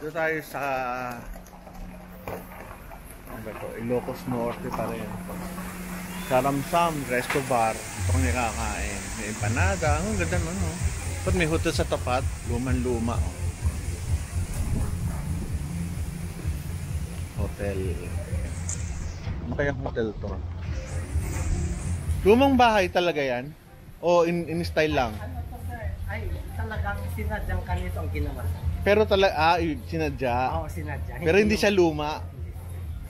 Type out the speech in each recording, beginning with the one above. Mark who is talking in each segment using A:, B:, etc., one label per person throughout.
A: Dito tayo sa ano ba ito? Ilocos Norte pa rin. Saramsam Resto Bar. Ito kong nakakain. May empanada. Ang ganda naman, no? Ba't may hotel sa tapat? Luman-luma, oh. Hotel. Ano kayang hotel to? Lumang bahay talaga yan? O in style lang?
B: Ano to, sir? Ay, talagang sinadyang kanito ang ginawa.
A: Pero talaga, sinadya.
B: Oo, sinadya.
A: Pero hindi siya luma.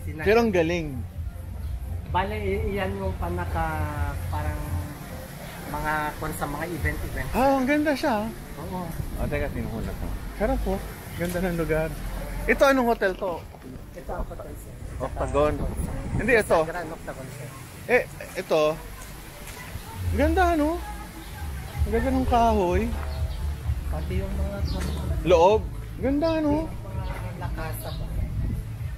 B: Sinadya.
A: Pero ang galing.
B: Bale, iyan yung parang mga sa mga event.
A: Ang ganda siya.
B: Oo.
A: Teka, tinuhula ko. Sarap po. Ganda ng lugar. Ito, anong hotel to?
B: Ito ang hotel, sir.
A: Octagon. Hindi, ito.
B: Grand Octagon, sir.
A: Ito. Ganda, no? Ang ganda ng kahoy.
B: Pati yung mga
A: Loob. Ganda, no?
B: mga lakasa pa.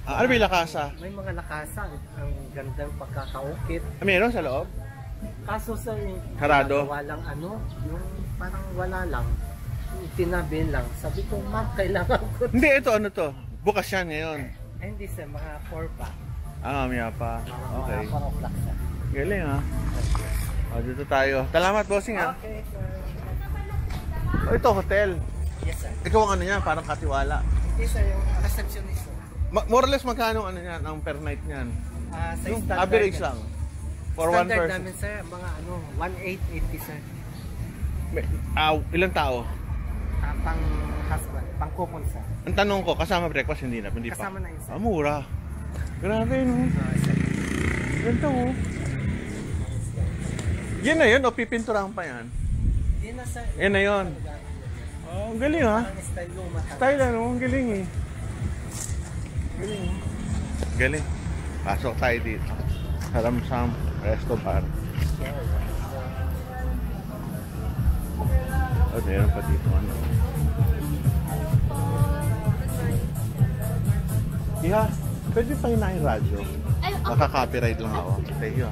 A: Ano ba yung lakasa?
B: May mga lakasa. Ang gandang pagkakaukit.
A: Meron sa loob?
B: Kaso sa
A: Sarado?
B: walang yung parang wala lang. Tinabi lang. Sabi ko, ma'am, kailangan ko.
A: Hindi, ito ano to? Bukas yan ngayon.
B: Ay, hindi sir, mga 4 pa.
A: Mamaya pa. Okay.
B: Mga 4 o'clock sir.
A: Galing, ha? Dito tayo. Salamat, bossing, ha?
B: Okay, sir.
A: Ito, hotel.
B: Yes, sir.
A: Ikaw ang ano yan, parang katiwala.
B: Hindi sir, yung receptionist.
A: More or less, magkano ano yan, ang per night niyan?
B: Sa
A: Yung
B: standard.
A: average lang. For one
B: Standard
A: person.
B: namin sir, mga 1,880 sir.
A: Ilang tao?
B: Pang husband, pang couple sir.
A: Ang tanong ko, kasama breakfast, hindi na? Hindi pa?
B: Kasama na yun sir.
A: Mura. Grabe, no?
B: Sir.
A: Ganda, oh. Yan na yun, o pipinturahan pa yan?
B: Hindi na sir.
A: Yan na yun. Ang galing, ha?
B: Ang style luma.
A: Style, ano? Ang galing, eh. Galing, oh. Galing. Pasok tayo dito. Saramsam Resto Bar. Meron pa dito, ano? Yeah, pwede pa hinahin radyo. Maka-copyright lang ako. Thank you.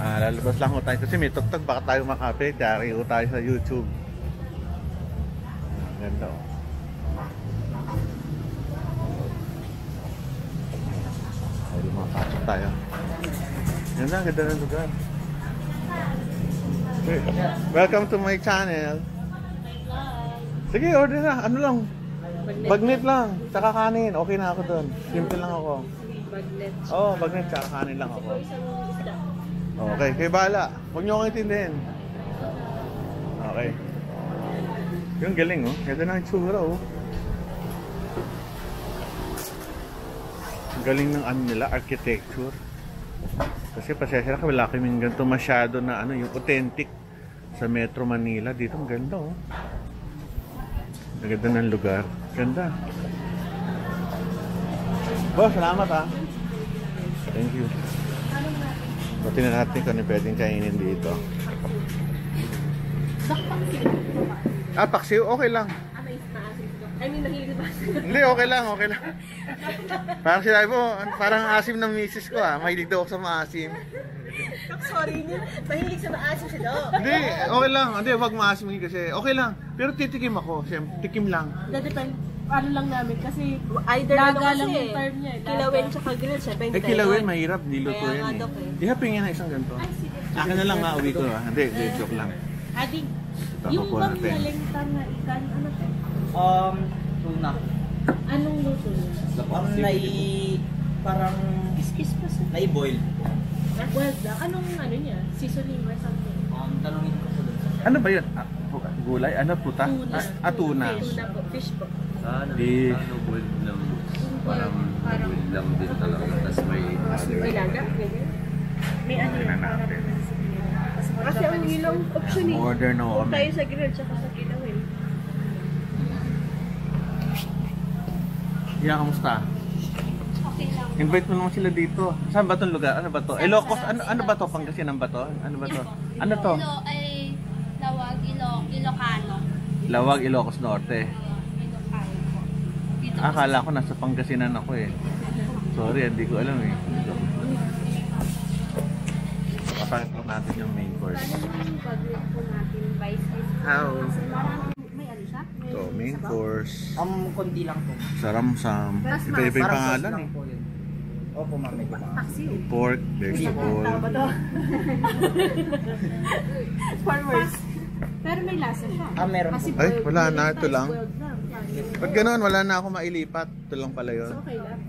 A: Lalabas lang ko tayo kasi may tugtog, baka tayo makapit. Yari ko tayo sa YouTube. Ganda, oh. Ay, makapit tayo. Ganda, ganda ng lugar. Welcome to my channel. Sige, order na. Ano lang? Bagnet lang. Tsaka kanin. Okay na ako doon. Simple lang ako.
C: Bagnet.
A: Oo, bagnet. Tsaka kanin lang ako. Okay, kayo bahala. Huwag niyo akong intindihin. Okay. Yung galing, oh. Ganda na ang tsura, oh. Galing ng ano nila, architecture. Kasi pasensya na, wala kaming ganito masyado na ano, yung authentic sa Metro Manila. Dito ang ganda, oh. Ang ganda ng lugar. Ganda. Boss, salamat, ha. Thank you. Buti na natin kung ano pwedeng kainin dito. Paksiw? Okay lang.
C: I mean, nahihili ba?
A: Hindi, okay lang, okay lang. Parang sinabi mo, parang asim ng misis ko, ha. Mahilig daw ako sa maasim.
C: Sorry niya. Mahilig sa maasim siya daw.
A: Hindi, okay lang. Hindi, wag maasim kasi okay lang. Pero titikim ako, siyempre, tikim lang.
C: Depende. Ano lang namin kasi
D: Either
C: daga lang yung term niya.
D: Kilawin tsaka grill, syempre hindi tayo
A: Kilawin,
D: doon.
A: mahirap, niluto
D: Kaya
A: yan,
D: nga,
A: eh.
D: Dok,
A: Ihapin nga na isang ganito. Akin na lang, nga, uwi ko, ha. Hindi, joke lang.
C: Ading,
A: Tapos
C: yung
A: po
C: bang
A: natin.
C: nalengtan na ikan, ano to?
B: Tuna.
C: Anong luto niya?
B: Parang
C: Kiskis pa sa...
B: nai-boil.
C: Well, anong ano niya? Seasoning or something?
B: Tanungin ko sa doon.
A: Ano ba yun? Gulay? Ano? Puta?
C: Tuna.
A: Tuna.
C: Tuna po, fish po.
A: Di...
E: boiled lang. Parang boiled lang din talaga. Tapos may...
C: May laga? Ganyan? May ano
A: Tingnan
C: yan?
A: natin.
C: Kasi ang ilang option eh.
A: Order no
C: Kung
A: kami.
C: tayo sa grill tsaka sa kilawin.
A: Yeah, kamusta?
C: Okay lang.
A: Invite mo naman sila dito. Saan ba itong lugar? Ano ba to? Ilocos? Ano ba to? Pangasinan ba to? Ano ba to? Ano to?
F: Ay Lawag, Ilocano.
A: Lawag, Ilocos Norte.
F: Ilocano po. Dito po
A: Akala ko nasa Pangasinan ako, eh. Sorry, hindi ko alam, eh. Papakit natin yung main course.
C: Paano yung pag-rate po natin by size?
A: How?
C: Kasi marami, may ano siya?
A: Ito, main course.
B: Kundi lang po.
A: Saramsam. Iba-iba yung pangalan eh.
B: Po yun. Opo, ma'am. May iba.
C: Taxi.
A: Pork, vegetable.
C: Tama ba to? Farmers. Pero may lasa siya.
B: Meron po.
C: Kasi
A: Ay, wala na.
C: boiled
A: Ito lang.
C: boiled lang.
A: Ba't ganun? Wala na ako mailipat. Ito lang pala yun.
C: So, okay lang.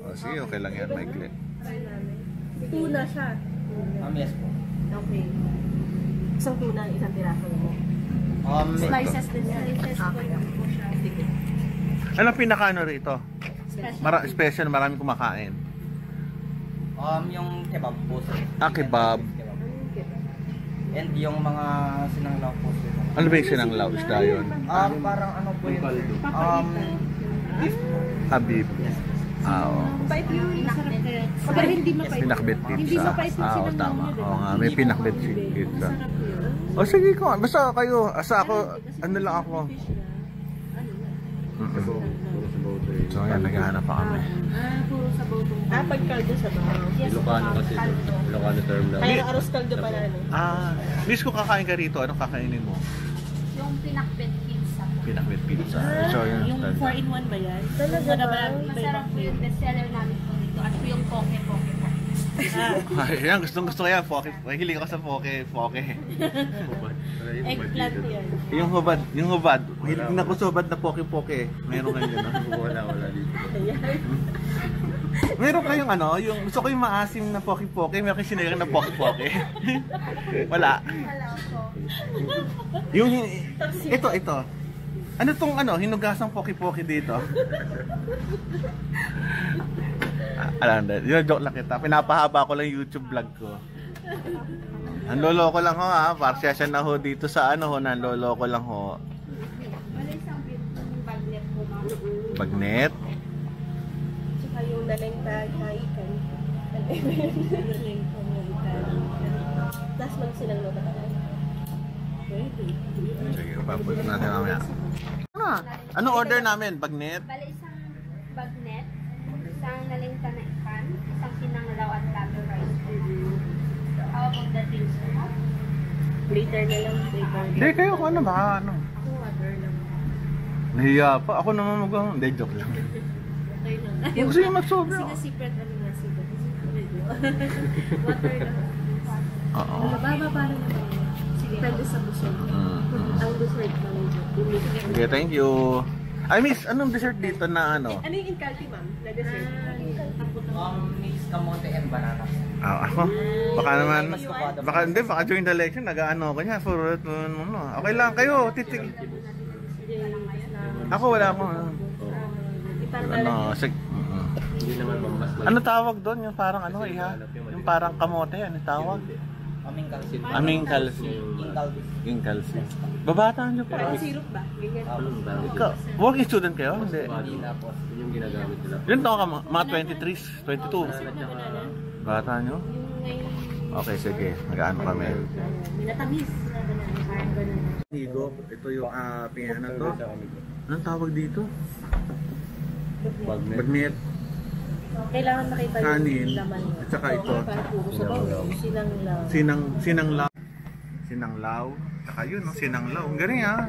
A: O, sige, okay lang yan, Michael.
C: Try namin. Tuna siya.
B: Yes po.
C: Okay. Isang tuna, isang tiraso mo. Slices din yan. Slices po siya.
A: Anong pinaka-ano rito?
C: Special.
A: Special, maraming kumakain.
B: Yung kebab po, sir.
A: Kebab.
B: And yung mga sinanglaw po, sir.
A: Ano ba yung sinanglaw? Isda yun?
B: Parang ano po yun? Beef po.
A: Habib. Oo.
C: Mapait yung masarap kaya. Pero hindi mapait.
A: Pinakbet pizza.
C: Hindi mapait yung
A: Oo,
C: sinanglaw
A: tama.
C: niya, diba?
A: Oo nga, may pinakbet pizza.
C: Masarap yun.
A: O sige ko, basta kayo. Asa ako, ano lang ako.
C: Fish na. Ano na?
A: So yan, naghahanap pa kami.
C: Puro sabaw tong.
D: Pagkaldo sa bahaw.
E: Ilocano kasi ito. Ilocano term lang.
D: Kaya aros kaldo pala, no?
A: Miss ko kakain ka rito, anong kakainin mo?
F: Yung pinakbet pizza.
A: Pinakbet pizza. So yan.
C: Yung 4-in-1 ba yan?
D: Talaga ba?
F: Masarap po yung bestseller namin po dito. At po yung poke-poke po.
A: Ay, yan, gustong ko yan. Poke. Hilig ako sa poke.
C: Eggplant yan.
A: Yung hubad. Hilig na ko sa hubad na poke. Meron kayo gano'n.
E: Wala dito.
A: Meron kayong ano, yung gusto ko yung maasim na poke. Meron kayong sinayang na poke. Wala.
F: Wala po.
A: Yung, ito. Ano tong ano, hinugasang poke dito? Alam na, yun, joke lang kita. Pinapahaba ko lang YouTube vlog ko. Ang lolo ko lang ho ha, parsya siya na ho dito sa ano ho, ang lolo ko lang ho.
F: Wala isang bagnet po, ma'am.
A: Bagnet.
D: Tsaka yung nalengta, haikan. Tapos magsinanglaw ka tayo. Pwede.
A: Sige, papunta natin mamaya. Ano order namin? Bagnet?
F: Bali isang bagnet, isang nalingta na ikan, isang sinanglaw at lalo rice po. How about the drinks po, ma'am?
D: Later na lang. Later.
A: Hindi, kayo kung ano, baka ano.
D: Ako, water lang.
A: Nahiya pa. Ako naman hindi, joke lang.
C: Okay lang.
A: Kung gusto yung magsobra.
C: Kasi secret ano nga secret. Water lang.
A: Oo.
C: Mababa para naman yun. Depende sa busog. Ang dessert na medyo.
A: Okay, thank you. I miss, anong dessert dito na ano?
D: Ano yung incalti, ma'am? Na dessert?
B: Mix kamote and banana.
A: Ako? Baka naman, baka during the election, nag-ano ko niya, for ano. Okay lang, kayo, titig. Ako wala akong, ano,
E: Hindi naman mas
A: ano tawag doon? Yung parang ano, iha? Yung parang kamote, ano tawag? Aming kalsi. Inkalsi. Babataan nyo pa.
D: Parang syrup ba? Ganyan.
A: Working student kayo? Hindi.
B: Hindi na po.
E: Yun yung ginagamit nila.
A: Ilan taon ka? Mga 23s, 22. Babataan nyo? Okay, sige. Mag-ano kami.
C: Minatamis. Parang ganun.
A: Higo, ito yung pinana to. Anong tawag dito? Bagnet.
D: Kailangan makita
A: Kanin.
D: yung laman.
A: At saka ito.
D: Parang puro sabaw. Sinanglaw.
A: Sinanglaw. Saka yun, no? Sinanglaw. Ang galing ha.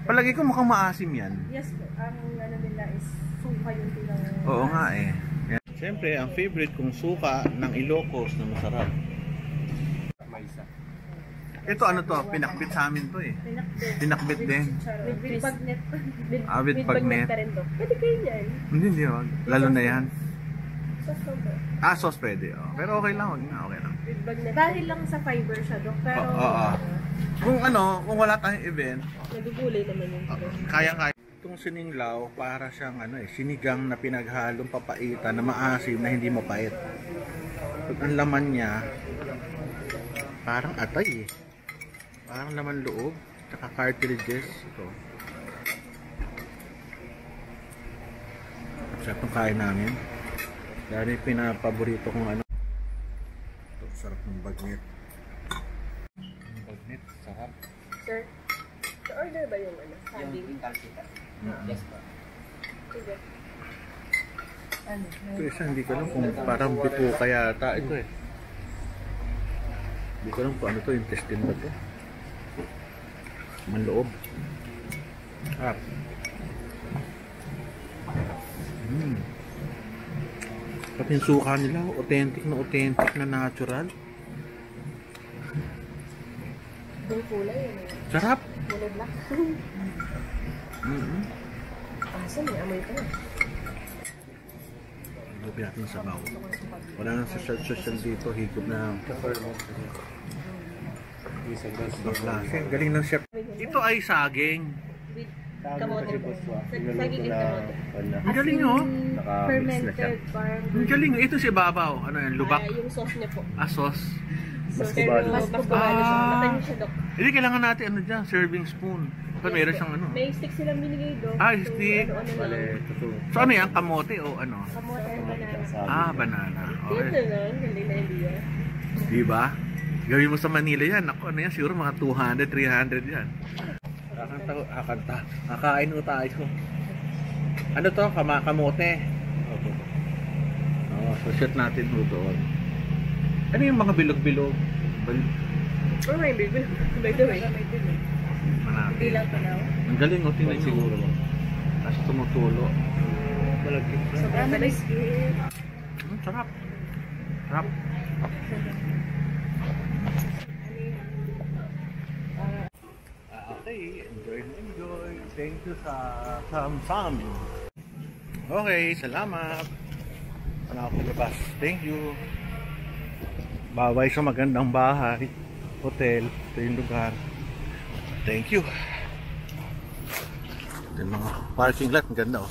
A: Palagi ko mukhang maasim yan.
D: Yes po. Ang ano nila is suka yung tinang...
A: Oo nga eh. Yan. Siyempre, ang favorite kong suka ng Ilocos na masarap.
E: Maisa.
A: Ito ano to? Pinakbit sa amin to eh. Pinakbit din.
D: With bagnet.
A: With bagnet.
D: ka rin to. Pwede kayo yan.
A: Hindi wag. Lalo na yan.
D: Sauce lang po.
A: Sauce pwede. Oh. Pero okay lang, wag na. Okay lang.
D: With bagnet. Dahil lang sa fiber siya, Dok. Pero
A: Kung kung wala tayong event,
D: nagugulay naman yung
A: kaya-kaya. Itong sininglaw, para siyang sinigang na pinaghalong papaitan na maasim na hindi mapait. At ang laman niya, parang atay eh. Parang laman loob, tsaka cartilages. Ito. Sarap ng kain namin. Dahil pinapaborito kong ano. Ito, sarap ng bagnet. Bagnet, sarap.
D: Sir, order ba yung ano?
B: Yung incalti. Yes po.
D: Sige.
A: Ito isa, hindi ko alam kung parang bito kaya yata ito eh. Hindi ko alam kung ano to, intestine ba to? Manloob. Sarap. Pati yung suka nila, authentic na natural.
D: Yung kulay yun.
A: Sarap.
D: Kulay black. Asa may amoy pa.
A: Lupin natin sa sabaw. Wala nang social dito, higop na. Galing ng chef. Ito ay saging.
D: Kamote po. Saging is kamote.
A: Ang galing oh.
D: Fermented parang.
A: Ang galing. Ito si babaw. Ano yan? Lubak?
D: Yung sauce niya po.
A: Sauce.
D: Mas kubalo. Mas kubalo siya. Matayin siya, Dok.
A: Hindi, kailangan natin ano dyan, serving spoon. Kasi meron siyang ano.
D: May stick silang binigay, Dok.
A: Stick. So ano yan? Kamote o ano?
D: Kamote and banana.
A: Banana.
D: Dito
A: Okay.
D: lang. Galing na idea.
A: Diba? Gawin mo sa Manila yan. Ako, ano yan? Siguro mga 200, 300 yan. Kakain mo tayo. Ano to? Kamote. So shoot natin mo doon. Ano yung mga bilog-bilog?
D: Or may baby. By the way.
A: Manapin.
D: Bilang pa daw.
A: Ang galing o, tingnan siguro. Tapos tumutulo.
D: Sobrang talis.
A: Sarap. Sarap. Okay, enjoy. Thank you sa Sam. Okay, salamat. Ano ako labas? Thank you. Baway sa magandang bahay, hotel, ito yung lugar. Thank you. Ito yung mga parking lot, ang ganda oh.